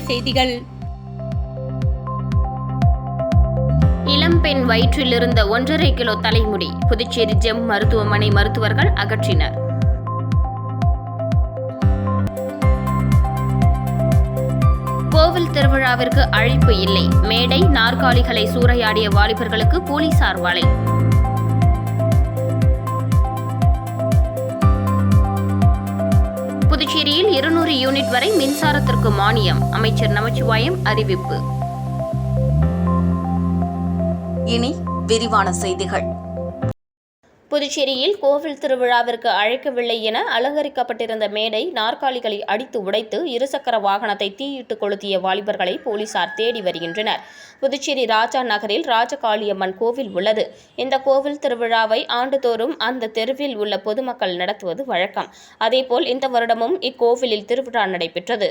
செய்திகள். இளம்பெண் வயிற்றில் இருந்த 1.5 கிலோ தலைமுடி புதுச்சேரி ஜெம் மருத்துவமனை மருத்துவர்கள் அகற்றினர். கோவில் திருவிழாவிற்கு அழைப்பு இல்லை, மேடை நாற்காலிகளை சூறையாடிய வாலிபர்களுக்கு போலீசார் வலை. புதுச்சேரியில் 200 யூனிட் வரை மின்சாரத்திற்கு மானியம், அமைச்சர் நமச்சிவாயம் அறிவிப்பு. இனி விரிவான செய்திகள். புதுச்சேரியில் கோவில் திருவிழாவிற்கு அழைக்கவில்லை என அலங்கரிக்கப்பட்டிருந்த மேடை நாற்காலிகளை அடித்து உடைத்து இருசக்கர வாகனத்தை தீயிட்டு கொளுத்திய வாலிபர்களை போலீசார் தேடி வருகின்றனர். புதுச்சேரி ராஜா நகரில் ராஜகாளியம்மன் கோவில் உள்ளது. இந்த கோவில் திருவிழாவை ஆண்டுதோறும் அந்த தெருவில் உள்ள பொதுமக்கள் நடத்துவது வழக்கம். அதேபோல் இந்த வருடமும் இக்கோவிலில் திருவிழா நடைபெற்றது.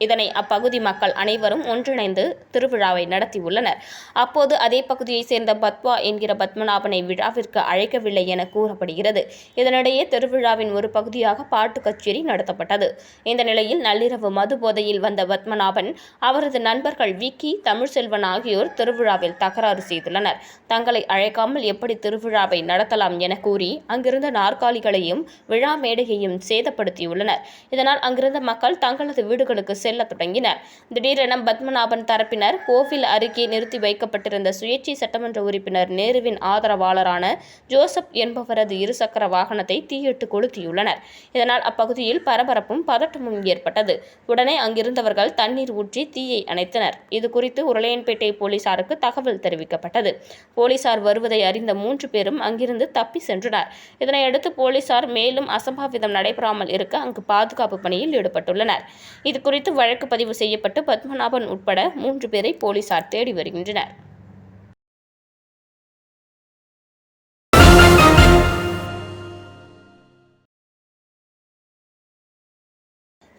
இதனை அப்பகுதி மக்கள் அனைவரும் ஒன்றிணைந்து திருவிழாவை நடத்தியுள்ளனர். அப்போது அதே பகுதியைச் சேர்ந்த பத்வா என்கிற பத்மநாபனை விழாவிற்கு அழைக்கவில்லை என கூறப்படுகிறது. இதனிடையே திருவிழாவின் ஒரு பகுதியாக பாட்டு கச்சேரி நடத்தப்பட்டது. இந்த நிலையில் நள்ளிரவு மது போதையில் வந்த பத்மநாபன், அவரது நண்பர்கள் விக்கி, தமிழ்செல்வன் ஆகியோர் திருவிழாவில் தகராறு செய்துள்ளனர். தங்களை அழைக்காமல் எப்படி திருவிழாவை நடத்தலாம் என கூறி அங்கிருந்த நாற்காலிகளையும் விழா மேடையையும் சேதப்படுத்தியுள்ளனர். இதனால் அங்கிருந்த மக்கள் தங்களது வீடுகளுக்கு செல்ல தொடங்கினர். திடீரென பத்மநாபன் தரப்பினர் கோவில் அருகே நிறுத்தி வைக்கப்பட்டிருந்த சுயேட்சை சட்டமன்ற உறுப்பினர் நேருவின் ஆதரவாளரான ஜோசப் என்பவரது இருசக்கர வாகனத்தை தீயிட்டு கொளுத்தியுள்ளனர். இதனால் அப்பகுதியில் பரபரப்பும் பதட்டமும் ஏற்பட்டது. உடனே அங்கிருந்தவர்கள் தண்ணீர் ஊற்றி தீயை அணைத்தனர். இதுகுறித்து உருளையன்பேட்டை போலீசாருக்கு தகவல் தெரிவிக்கப்பட்டது. போலீசார் வருவதை அறிந்த 3 பேரும் அங்கிருந்து தப்பி சென்றனர். இதனையடுத்து போலீசார் மேலும் அசம்பாவிதம் நடைபெறாமல் இருக்க அங்கு பாதுகாப்பு பணியில் ஈடுபட்டுள்ளனர். இதுகுறித்து வழக்கு பதிவு செய்யப்பட்டு பத்மநாபன் உட்பட 3 பேரை போலீசார் தேடி வருகின்றனர்.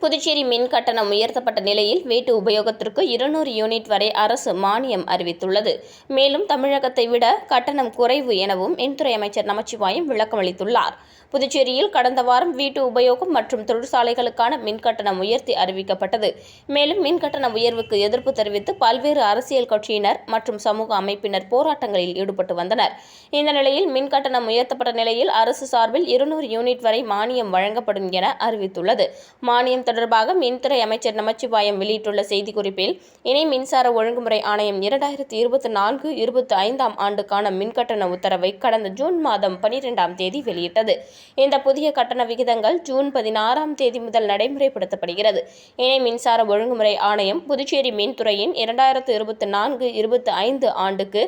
புதுச்சேரி மின் கட்டணம் உயர்த்தப்பட்ட நிலையில் வீட்டு உபயோகத்திற்கு 200 யூனிட் வரை அரசு மானியம் அறிவித்துள்ளது. மேலும் தமிழகத்தை விட கட்டணம் குறைவு எனவும் மின்துறை அமைச்சர் நமச்சிவாயம் விளக்கமளித்துள்ளார். புதுச்சேரியில் கடந்த வாரம் வீட்டு உபயோகம் மற்றும் தொழிற்சாலைகளுக்கான மின் கட்டணம் உயர்த்தி அறிவிக்கப்பட்டது. மேலும் மின் கட்டண உயர்வுக்கு எதிர்ப்பு தெரிவித்து பல்வேறு அரசியல் கட்சியினர் மற்றும் சமூக அமைப்பினர் போராட்டங்களில் ஈடுபட்டு வந்தனர். இந்த நிலையில் மின் கட்டணம் உயர்த்தப்பட்ட நிலையில் அரசு சார்பில் 200 யூனிட் வரை மானியம் வழங்கப்படும் என அறிவித்துள்ளது. மானியம் தொடர்பாக மின்துறை அமைச்சர் நமச்சிவாயம் வெளியிட்டுள்ள செய்திக்குறிப்பில், இணை மின்சார ஒழுங்குமுறை ஆணையம் 2024-25 ஆண்டுக்கான மின்கட்டண உத்தரவை கடந்த ஜூன் மாதம் 12ஆம் தேதி வெளியிட்டது. இந்த புதிய கட்டண விகிதங்கள் ஜூன் 16ஆம் தேதி முதல் நடைமுறைப்படுத்தப்படுகிறது. இணை மின்சார ஒழுங்குமுறை ஆணையம் புதுச்சேரி மின்துறையின் 2024-25 ஆண்டுக்கு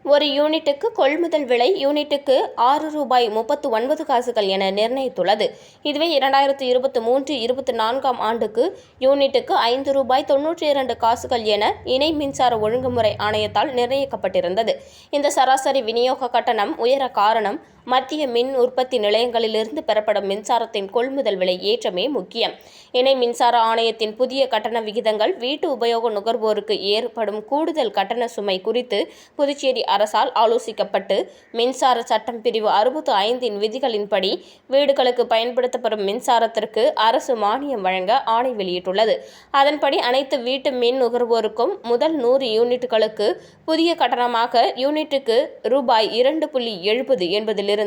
ஒரு யூனிட்டுக்கு கொள்முதல் விலை யூனிட்டுக்கு ₹6.39 என நிர்ணயித்துள்ளது. இதுவே 2023-24 ஆண்டுக்கு யூனிட்டுக்கு ₹5.92 என இணை மின்சார ஒழுங்குமுறை ஆணையத்தால் நிர்ணயிக்கப்பட்டிருந்தது. இந்த சராசரி விநியோக கட்டணம் உயர காரணம் மத்திய மின் உற்பத்தி நிலையங்களிலிருந்து பெறப்படும் மின்சாரத்தின் கொள்முதல் விலை ஏற்றமே முக்கியம். இணை மின்சார ஆணையத்தின் புதிய கட்டண விகிதங்கள் வீட்டு உபயோக நுகர்வோருக்கு ஏற்படும் கூடுதல் கட்டண சுமை குறித்து புதுச்சேரி அரசால் ஆலோசிக்கப்பட்டு மின்சார சட்டம் பிரிவு 65 விதிகளின்படி வீடுகளுக்கு பயன்படுத்தப்படும் மின்சாரத்திற்கு அரசு மானியம் வழங்க ஆணை வெளியிட்டுள்ளது. அதன்படி அனைத்து வீட்டு மின் நுகர்வோருக்கும் முதல் 100 யூனிட்டுகளுக்கு புதிய கட்டணமாக யூனிட்டுக்கு ₹2.70 என்பதிலிருந்து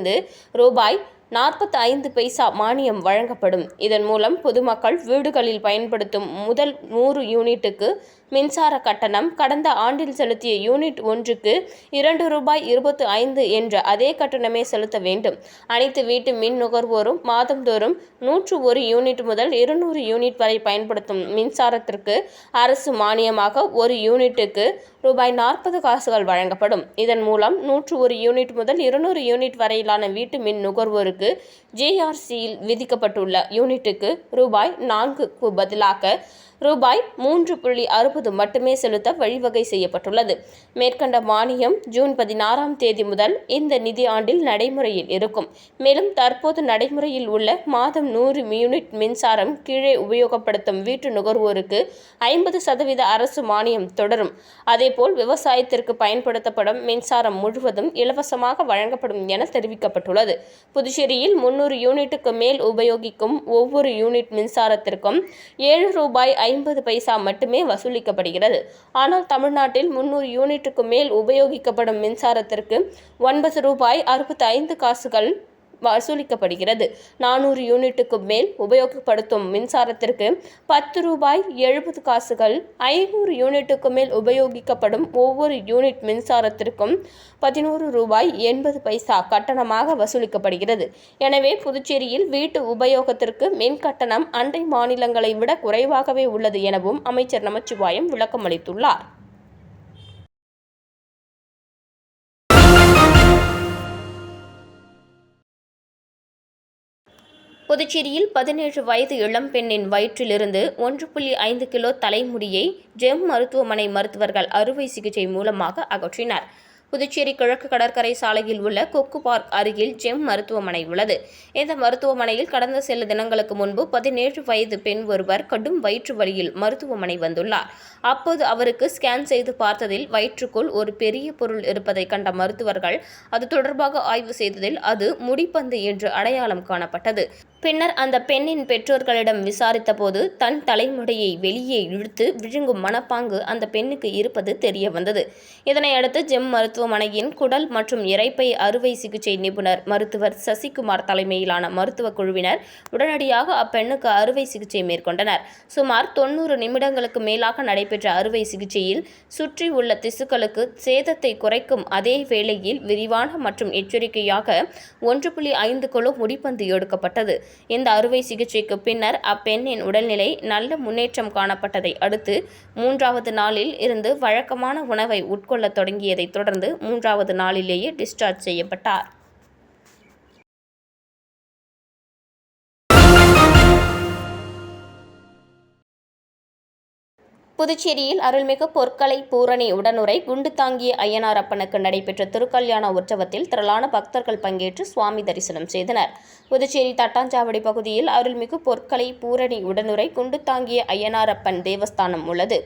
₹45 மானியம் வழங்கப்படும். இதன் மூலம் பொதுமக்கள் வீடுகளில் பயன்படுத்தும் முதல் 100 யூனிட்டுக்கு மின்சார கட்டணம் கடந்த ஆண்டில் செலுத்திய யூனிட் ஒன்றுக்கு ₹2.25 என்ற அதே கட்டணமே செலுத்த வேண்டும். அனைத்து வீட்டு மின் நுகர்வோரும் மாதந்தோறும் 101 யூனிட் முதல் 200 யூனிட் வரை பயன்படுத்தும் மின்சாரத்திற்கு அரசு மானியமாக ஒரு யூனிட்டுக்கு ₹40 வழங்கப்படும். இதன் மூலம் 101 யூனிட் முதல் 200 யூனிட் வரையிலான வீட்டு மின் நுகர்வோருக்கு ஜேஆர்சியில் விதிக்கப்பட்டுள்ள யூனிட்டுக்கு ₹4க்கு பதிலாக ₹3.60 மட்டுமே செலுத்த வழிவகை செய்யப்பட்டுள்ளது. மேற்கண்ட மானியம் ஜூன் 16ஆம் தேதி முதல் இந்த நிதி ஆண்டில் நடைமுறையில் இருக்கும். மேலும் தற்போது நடைமுறையில் உள்ள மாதம் 100 யூனிட் மின்சாரம் கீழே உபயோகப்படுத்தும் வீட்டு நுகர்வோருக்கு 50% அரசு மானியம் தொடரும். அதேபோல் விவசாயத்திற்கு பயன்படுத்தப்படும் மின்சாரம் முழுவதும் இலவசமாக வழங்கப்படும் என தெரிவிக்கப்பட்டுள்ளது. புதுச்சேரியில் 300 யூனிட்டுக்கு மேல் உபயோகிக்கும் ஒவ்வொரு யூனிட் மின்சாரத்திற்கும் ₹7.50 50 பைசா மட்டுமே வசூலிக்கப்படுகிறது. ஆனால் தமிழ்நாட்டில் 300 யூனிட்டுக்கு மேல் உபயோகிக்கப்படும் மின்சாரத்திற்கு 9 ரூபாய் 65 காசுகள் வசூலிக்கப்படுகிறது. 400 யூனிட்டுக்கு மேல் உபயோகப்படுத்தும் மின்சாரத்திற்கு 10 ரூபாய் 70 காசுகள், 500 யூனிட்டுக்கு மேல் உபயோகிக்கப்படும் ஒவ்வொரு யூனிட் மின்சாரத்திற்கும் 11 ரூபாய் 80 பைசா கட்டணமாக வசூலிக்கப்படுகிறது. எனவே புதுச்சேரியில் வீட்டு உபயோகத்திற்கு மின் கட்டணம் அண்டை மாநிலங்களை விட குறைவாகவே உள்ளது எனவும் அமைச்சர் நமச்சிவாயம் விளக்கம் அளித்துள்ளார். புதுச்சேரியில் 17 வயது இளம்பெண்ணின் வயிற்றிலிருந்து 1.5 கிலோ தலைமுடியை ஜெம் மருத்துவமனை மருத்துவர்கள் அறுவை சிகிச்சை மூலமாக அகற்றினர். புதுச்சேரி கிழக்கு கடற்கரை சாலையில் உள்ள கொக்கு பார்க் அருகில் ஜெம் மருத்துவமனை உள்ளது. இந்த மருத்துவமனையில் கடந்த சில தினங்களுக்கு முன்பு 17 வயது பெண் ஒருவர் கடும் வயிற்று வலியில் மருத்துவமனை வந்துள்ளார். அப்போது அவருக்கு ஸ்கேன் செய்து பார்த்ததில் வயிற்றுக்குள் ஒரு பெரிய பொருள் இருப்பதை கண்ட மருத்துவர்கள் அது தொடர்பாக ஆய்வு செய்ததில் அது முடிப்பந்து என்று அடையாளம் காணப்பட்டது. பின்னர் அந்த பெண்ணின் பெற்றோர்களிடம் விசாரித்த போது தன் தலைமுடியை வெளியே இழுத்து விழுங்கும் மனப்பாங்கு அந்த பெண்ணுக்கு இருப்பது தெரிய வந்தது. இதனையடுத்து ஜெம் மருத்துவமனையின் குடல் மற்றும் இரைப்பை அறுவை சிகிச்சை நிபுணர் மருத்துவர் சசிகுமார் தலைமையிலான மருத்துவ குழுவினர் உடனடியாக அப்பெண்ணுக்கு அறுவை சிகிச்சை மேற்கொண்டனர். சுமார் 90 நிமிடங்களுக்கு மேலாக நடைபெற்ற அறுவை சிகிச்சையில் சுற்றி உள்ள திசுக்களுக்கு சேதத்தை குறைக்கும் அதே வேளையில் விரிவான மற்றும் எச்சரிக்கையாக 1.5 கிலோ முடிப்பந்து எடுக்கப்பட்டது. இந்த அறுவை சிகிச்சைக்கு பின்னர் அப்பெண்ணின் உடல்நிலை நல்ல முன்னேற்றம் காணப்பட்டதை அடுத்து 3வது நாளில் இருந்து வழக்கமான உணவை உட்கொள்ள தொடங்கியதை தொடர்ந்து 3வது நாளிலேயே டிஸ்சார்ஜ் செய்யப்பட்டார். புதுச்சேரியில் அருள்மிகு பொற்கலை பூரணி உடனுரை குண்டு தாங்கிய ஐயனார் அப்பனுக்கு நடைபெற்ற திருக்கல்யாண உற்சவத்தில் திரளான பக்தர்கள் பங்கேற்று சுவாமி தரிசனம் செய்தனர். புதுச்சேரி தட்டாஞ்சாவடி பகுதியில் அருள்மிகு பொற்கலை பூரணி உடனுரை குண்டு தாங்கிய ஐயனார் அப்பன் தேவஸ்தானம் உள்ளது.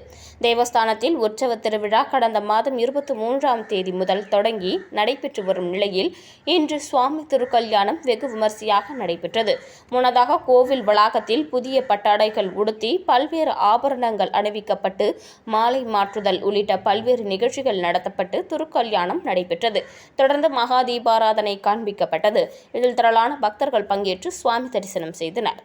தேவஸ்தானத்தில் உற்சவ திருவிழா கடந்த மாதம் 23ஆம் தேதி முதல் தொடங்கி நடைபெற்று வரும் நிலையில் இன்று சுவாமி திருக்கல்யாணம் வெகு விமரிசையாக நடைபெற்றது. முன்னதாக கோவில் வளாகத்தில் புதிய பட்டாடைகள் உடுத்தி பல்வேறு ஆபரணங்கள் அணிவிக்கப்பட்டு மாலை மாற்றுதல் உள்ளிட்ட பல்வேறு நிகழ்ச்சிகள் நடத்தப்பட்டு திருக்கல்யாணம் நடைபெற்றது. தொடர்ந்து மகா தீபாராதனை காண்பிக்கப்பட்டது. இதில் திரளான பக்தர்கள் பங்கேற்று சுவாமி தரிசனம் செய்தனர்.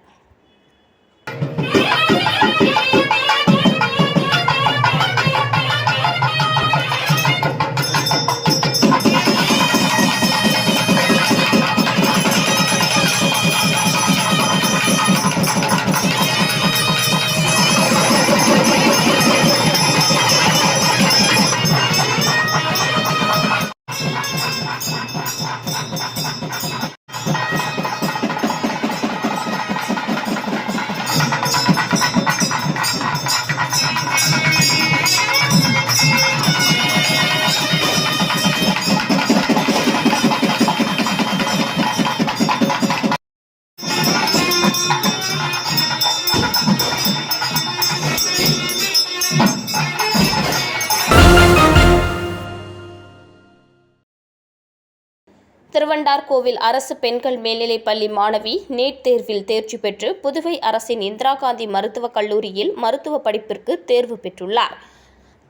திருவண்டார்கோவில் அரசு பெண்கள் மேல்நிலைப்பள்ளி மாணவி நீட் தேர்வில் தேர்ச்சி பெற்று புதுவை அரசின் இந்திரா காந்தி மருத்துவக் கல்லூரியில் மருத்துவ படிப்பிற்கு தேர்வு பெற்றுள்ளார்.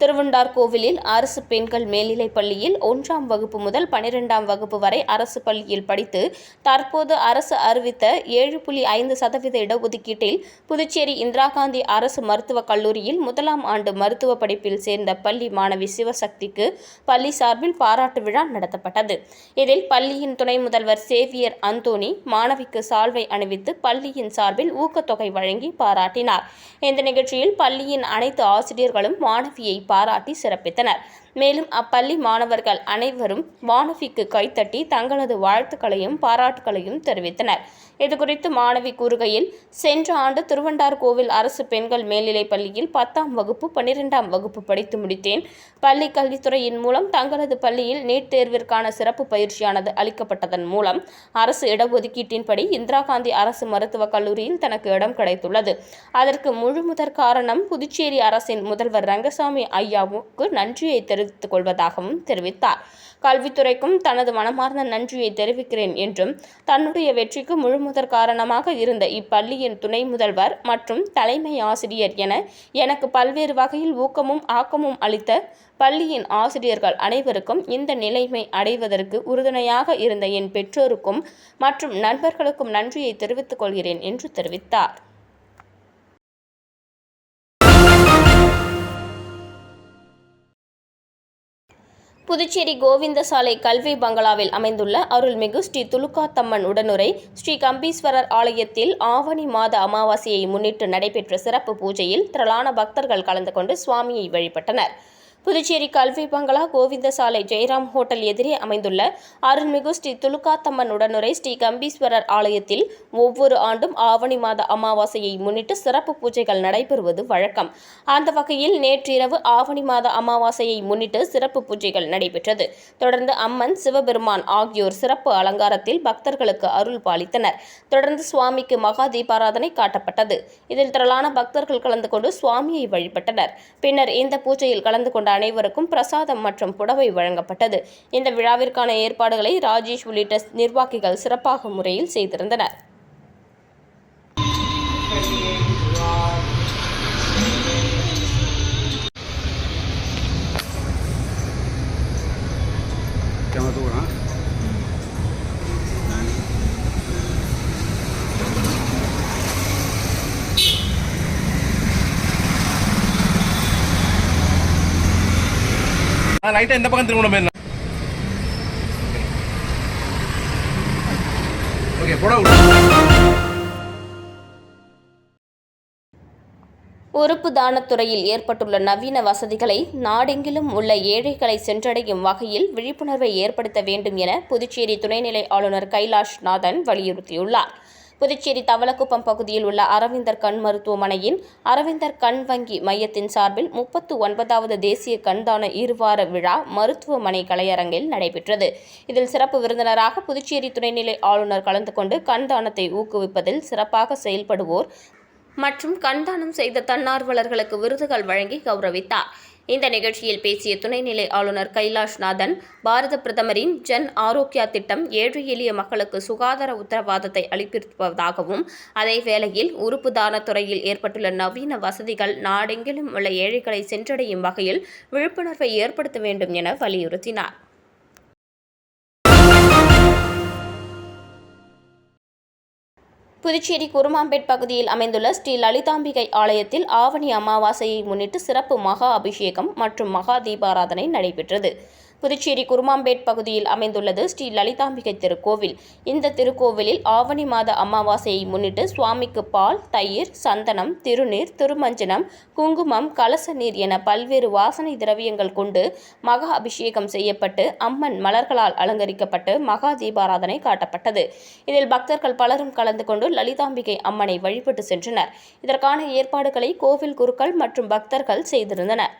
திருவண்டார்கோவிலில் அரசு பெண்கள் மேல்நிலைப் பள்ளியில் 1ஆம் வகுப்பு முதல் 12ஆம் வகுப்பு வரை அரசு பள்ளியில் படித்து தற்போது அரசு அறிவித்த 7.5% இடஒதுக்கீட்டில் புதுச்சேரி இந்திரா காந்தி அரசு மருத்துவக் கல்லூரியில் 1ஆம் ஆண்டு மருத்துவ படிப்பில் சேர்ந்த பள்ளி மாணவி சிவசக்திக்கு பள்ளி சார்பில் பாராட்டு விழா நடத்தப்பட்டது. இதில் பள்ளியின் துணை முதல்வர் சேவியர் அந்தோணி மாணவிக்கு சால்வை அணிவித்து பள்ளியின் சார்பில் ஊக்கத்தொகை வழங்கி பாராட்டினார். இந்த நிகழ்ச்சியில் பள்ளியின் அனைத்து ஆசிரியர்களும் மாணவியை பாராட்டி சிறப்பித்தனர். மேலும் அப்பள்ளி மாணவர்கள் அனைவரும் மாணவிக்கு கைத்தட்டி தங்களது வாழ்த்துக்களையும் பாராட்டுகளையும் தெரிவித்தனர். இதுகுறித்து மாணவி கூறுகையில், சென்ற ஆண்டு திருவண்டார்கோவில் அரசு பெண்கள் மேல்நிலைப் பள்ளியில் 10ஆம் வகுப்பு 12ஆம் வகுப்பு படித்து முடித்தேன். பள்ளி கல்வித்துறையின் மூலம் தங்களது பள்ளியில் நீட் தேர்விற்கான சிறப்பு பயிற்சியானது அளிக்கப்பட்டதன் மூலம் அரசு இடஒதுக்கீட்டின்படி இந்திரா காந்தி அரசு மருத்துவக் கல்லூரியில் தனக்கு இடம் கிடைத்துள்ளது. அதற்கு முழுமுதற் காரணம் புதுச்சேரி அரசின் முதல்வர் ரங்கசாமி ஐயாவுக்கு நன்றியை தெரிவித்து தெரிவித்துக் கொள்வதாகவும் தெரிவித்தார். கல்வித்துறைக்கும் தனது மனமார்ந்த நன்றியை தெரிவிக்கிறேன் என்றும், தன்னுடைய வெற்றிக்கு முழுமுதற் காரணமாக இருந்த இப்பள்ளியின் துணை முதல்வர் மற்றும் தலைமை ஆசிரியர் என எனக்கு பல்வேறு வகையில் ஊக்கமும் ஆக்கமும் அளித்த பள்ளியின் ஆசிரியர்கள் அனைவருக்கும் இந்த நிலைமை அடைவதற்கு உறுதுணையாக இருந்த என் பெற்றோருக்கும் மற்றும் நண்பர்களுக்கும் நன்றியை தெரிவித்துக் கொள்கிறேன் என்று தெரிவித்தார். புதுச்சேரி கோவிந்தசாலை கல்வி பங்களாவில் அமைந்துள்ள அருள்மிகு ஸ்ரீ துலுக்காத்தம்மன் உடனுரை ஸ்ரீ கம்பீஸ்வரர் ஆலயத்தில் ஆவணி மாத அமாவாசையை முன்னிட்டு நடைபெற்ற சிறப்பு பூஜையில் திரளான பக்தர்கள் கலந்து கொண்டு சுவாமியை வழிபட்டனர். புதுச்சேரி கல்வி பங்களா கோவிந்தசாலை ஜெயராம் ஹோட்டல் எதிரே அமைந்துள்ள அருள்மிகு ஸ்ரீ துலுக்காத்தம்மன் உடனுரை ஸ்ரீ கம்பீஸ்வரர் ஆலயத்தில் ஒவ்வொரு ஆண்டும் ஆவணி மாத அமாவாசையை முன்னிட்டு சிறப்பு பூஜைகள் நடைபெறுவது வழக்கம். அந்த வகையில் நேற்றிரவு ஆவணி மாத அமாவாசையை முன்னிட்டு சிறப்பு பூஜைகள் நடைபெற்றது. தொடர்ந்து அம்மன், சிவபெருமான் ஆகியோர் சிறப்பு அலங்காரத்தில் பக்தர்களுக்கு அருள் பாலித்தனர். தொடர்ந்து சுவாமிக்கு மகா தீபாராதனை காட்டப்பட்டது. இதில் திரளான பக்தர்கள் கலந்து கொண்டு சுவாமியை வழிபட்டனர். பின்னர் இந்த பூஜையில் கலந்து கொண்ட அனைவருக்கும் பிரசாதம் மற்றும் புடவை வழங்கப்பட்டது. இந்த விழாவிற்கான ஏற்பாடுகளை ராஜேஷ் உள்ளிட்ட நிர்வாகிகள் சிறப்பாக முறையில் செய்திருந்தனர். லைட்டா இந்த பக்கம் திரும்பணும். ஓகே போடா. உறுப்பு தானத்துறையில் ஏற்பட்டுள்ள நவீன வசதிகளை நாடெங்கிலும் உள்ள ஏழைகளை சென்றடையும் வகையில் விழிப்புணர்வை ஏற்படுத்த வேண்டும் என புதுச்சேரி துணைநிலை ஆளுநர் கைலாஷ் நாதன் வலியுறுத்தியுள்ளார். புதுச்சேரி தவளக்குப்பம் பகுதியில் உள்ள அரவிந்தர் கண் மருத்துவமனையின் அரவிந்தர் கண் வங்கி மையத்தின் சார்பில் 39வது தேசிய கண்தான இருவார விழா மருத்துவமனை கலையரங்கில் நடைபெற்றது. இதில் சிறப்பு விருந்தினராக புதுச்சேரி துணைநிலை ஆளுநர் கலந்து கொண்டு கண்தானத்தை ஊக்குவிப்பதில் சிறப்பாக செயல்படுவோர் மற்றும் கண்தானம் செய்த தன்னார்வலர்களுக்கு விருதுகள் வழங்கி கௌரவித்தார். இந்த நிகழ்ச்சியில் பேசிய துணைநிலை ஆளுநர் கைலாஷ் நாதன், பாரத பிரதமரின் ஜன் ஆரோக்கியா திட்டம் ஏழை எளிய மக்களுக்கு சுகாதார உத்தரவாதத்தை அளிப்பதாகவும், அதே வேளையில் உறுப்பு தானத் துறையில் ஏற்பட்டுள்ள நவீன வசதிகள் நாடெங்கிலும் உள்ள ஏழைகளை சென்றடையும் வகையில் விழிப்புணர்வை ஏற்படுத்த வேண்டும் என வலியுறுத்தினார். புதுச்சேரி குருமாம்பேட் பகுதியில் அமைந்துள்ள ஸ்ரீ லலிதாம்பிகை ஆலயத்தில் ஆவணி அமாவாசையை முன்னிட்டு சிறப்பு மகா அபிஷேகம் மற்றும் மகா தீபாராதனை நடைபெற்றது. புதுச்சேரி குருமாம்பேட் பகுதியில் அமைந்துள்ளது ஸ்ரீ லலிதாம்பிகை திருக்கோவில். இந்த திருக்கோவிலில் ஆவணி மாத அமாவாசையை முன்னிட்டு சுவாமிக்கு பால், தயிர், சந்தனம், திருநீர், திருமஞ்சனம், குங்குமம், கலச நீர் என பல்வேறு வாசனை திரவியங்கள் கொண்டு மகா அபிஷேகம் செய்யப்பட்டு அம்மன் மலர்களால் அலங்கரிக்கப்பட்டு மகா தீபாராதனை காட்டப்பட்டது. இதில் பக்தர்கள் பலரும் கலந்து கொண்டு லலிதாம்பிகை அம்மனை வழிபட்டு சென்றனர். இதற்கான ஏற்பாடுகளை கோவில் குருக்கள் மற்றும் பக்தர்கள் செய்திருந்தனர்.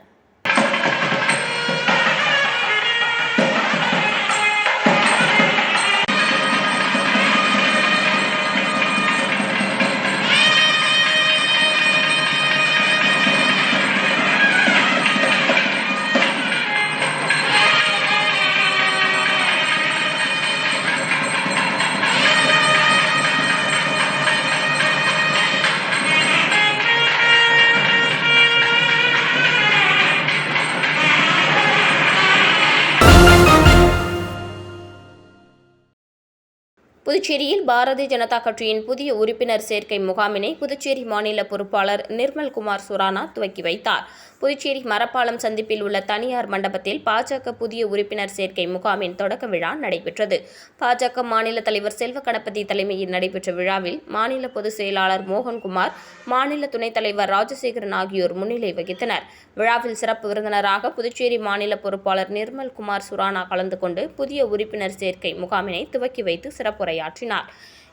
புதுச்சேரியில் பாரதிய ஜனதா கட்சியின் புதிய உறுப்பினர் சேர்க்கை முகாமினை புதுச்சேரி மாநில பொறுப்பாளர் நிர்மல்குமார் சுரானா துவக்கி வைத்தார். புதுச்சேரி மரப்பாலம் சந்திப்பில் உள்ள தனியார் மண்டபத்தில் பாஜக புதிய உறுப்பினர் சேர்க்கை முகாமின் தொடக்க விழா நடைபெற்றது. பாஜக மாநில தலைவர் செல்வ கணபதி தலைமையில் நடைபெற்ற விழாவில் மாநில பொதுச் செயலாளர் மோகன்குமார், மாநில துணைத் தலைவர் ராஜசேகரன் ஆகியோர் முன்னிலை வகித்தனர். விழாவில் சிறப்பு விருந்தினராக புதுச்சேரி மாநில பொறுப்பாளர் நிர்மல்குமார் சுரானா கலந்து கொண்டு புதிய உறுப்பினர் சேர்க்கை முகாமினை துவக்கி வைத்து சிறப்புரையாற்றினார்.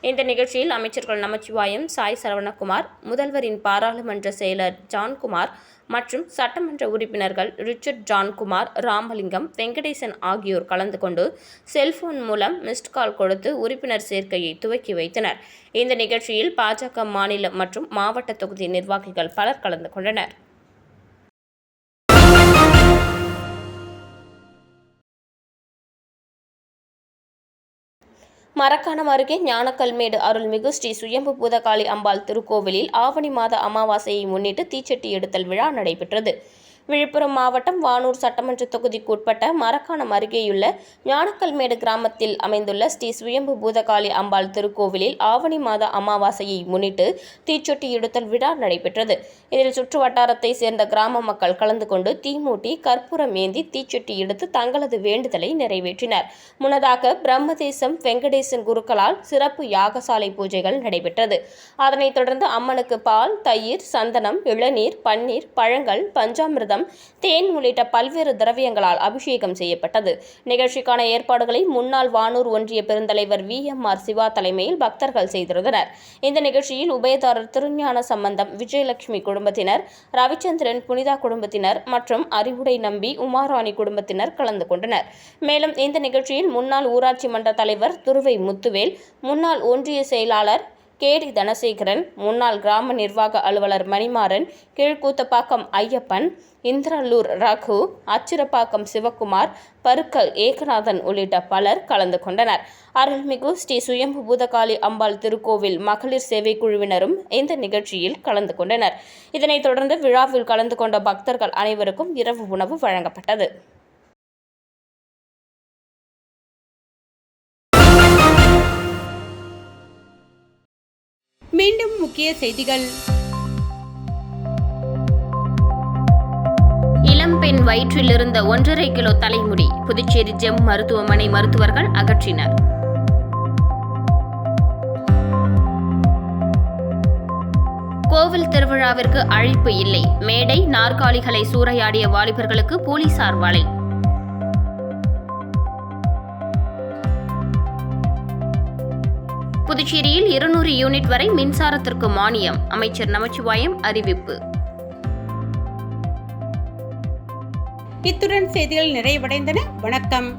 இந்த நிகழ்ச்சியில் அமைச்சர்கள் நமச்சிவாயம், சாய் சரவணகுமார், முதல்வரின் பாராளுமன்ற செயலர் ஜான்குமார் மற்றும் சட்டமன்ற உறுப்பினர்கள் ரிச்சர்ட் ஜான்குமார், ராமலிங்கம், வெங்கடேசன் ஆகியோர் கலந்து கொண்டு செல்போன் மூலம் மிஸ்ட் கால் கொடுத்து உறுப்பினர் சேர்க்கையை துவக்கி வைத்தனர். இந்த நிகழ்ச்சியில் பாஜக மாநில மற்றும் மாவட்ட தொகுதி நிர்வாகிகள் பலர் கலந்து கொண்டனர். மரக்காணம் அருகே ஞானக்கல்மேடு அருள்மிகு ஸ்ரீ சுயம்பு பூதகாளி அம்பாள் திருக்கோவிலில் ஆவணி மாத அமாவாசையை முன்னிட்டு தீச்சட்டி எடுத்தல் விழா நடைபெற்றது. விழுப்புரம் மாவட்டம் வானூர் சட்டமன்ற தொகுதிக்கு உட்பட்ட மரக்காணம் அருகேயுள்ள ஞானக்கல்மேடு கிராமத்தில் அமைந்துள்ள ஸ்ரீ சுயம்பு பூதகாளி அம்பாள் திருக்கோவிலில் ஆவணி மாத அமாவாசையை முன்னிட்டு தீச்சொட்டி எடுத்தல் விழா நடைபெற்றது. இதில் சுற்று வட்டாரத்தை சேர்ந்த கிராம மக்கள் கலந்து கொண்டு தீமூட்டி கற்பூரம் ஏந்தி தீச்சொட்டி எடுத்து தங்களது வேண்டுதலை நிறைவேற்றினர். முன்னதாக பிரம்மதேசம் வெங்கடேசன் குருக்களால் சிறப்பு யாகசாலை பூஜைகள் நடைபெற்றது. அதனைத் தொடர்ந்து அம்மனுக்கு பால், தயிர், சந்தனம், இளநீர், பன்னீர், பழங்கள், பஞ்சாமிர்தம், தேன் உள்ளிட்ட பல்வேறு திரவியங்களால் அபிஷேகம் செய்யப்பட்டது. நிகழ்ச்சிக்கான ஏற்பாடுகளை முன்னாள் வானூர் ஒன்றிய பெருந்தலைவர் VMR சிவா தலைமையில் பக்தர்கள் செய்திருந்தனர். இந்த நிகழ்ச்சியில் உபயதாரர் திருஞான சம்பந்தம், விஜயலட்சுமி குடும்பத்தினர், ரவிச்சந்திரன், புனிதா குடும்பத்தினர் மற்றும் அறிவுடை நம்பி, உமாராணி குடும்பத்தினர் கலந்து கொண்டனர். மேலும் இந்த நிகழ்ச்சியில் முன்னாள் ஊராட்சி மன்ற தலைவர் துருவை முத்துவேல், முன்னாள் ஒன்றிய செயலாளர் கேடி தனசேகரன், முன்னாள் கிராம நிர்வாக அலுவலர் மணிமாறன், கீழ்கூத்தப்பாக்கம் ஐயப்பன், இந்திரலூர் ரகு, அச்சிரப்பாக்கம் சிவக்குமார், பருக்கல் ஏகநாதன் உள்ளிட்ட பலர் கலந்து கொண்டனர். அருள்மிகு ஸ்ரீ சுயம்பு பூதகாளி அம்பாள் திருக்கோவில் மகளிர் சேவை குழுவினரும் இந்த நிகழ்ச்சியில் கலந்து கொண்டனர். இதனைத் தொடர்ந்து விழாவில் கலந்து கொண்ட பக்தர்கள் அனைவருக்கும் இரவு உணவு வழங்கப்பட்டது. மீண்டும் முக்கிய செய்திகள். இளம்பெண் வயிற்றில் இருந்த 1.5 கிலோ தலைமுடி புதுச்சேரி ஜெம் மருத்துவமனை மருத்துவர்கள் அகற்றினர். கோவில் திருவிழாவிற்கு அழைப்பு இல்லை, மேடை நாற்காலிகளை சூறையாடிய வாலிபர்களுக்கு போலீசார் வலை. புதுச்சேரியில் 200 யூனிட் வரை மின்சாரத்திற்கு மானியம், அமைச்சர் நமச்சிவாயம் அறிவிப்பு. இத்துடன் செய்திகள் நிறைவடைந்தன. வணக்கம்.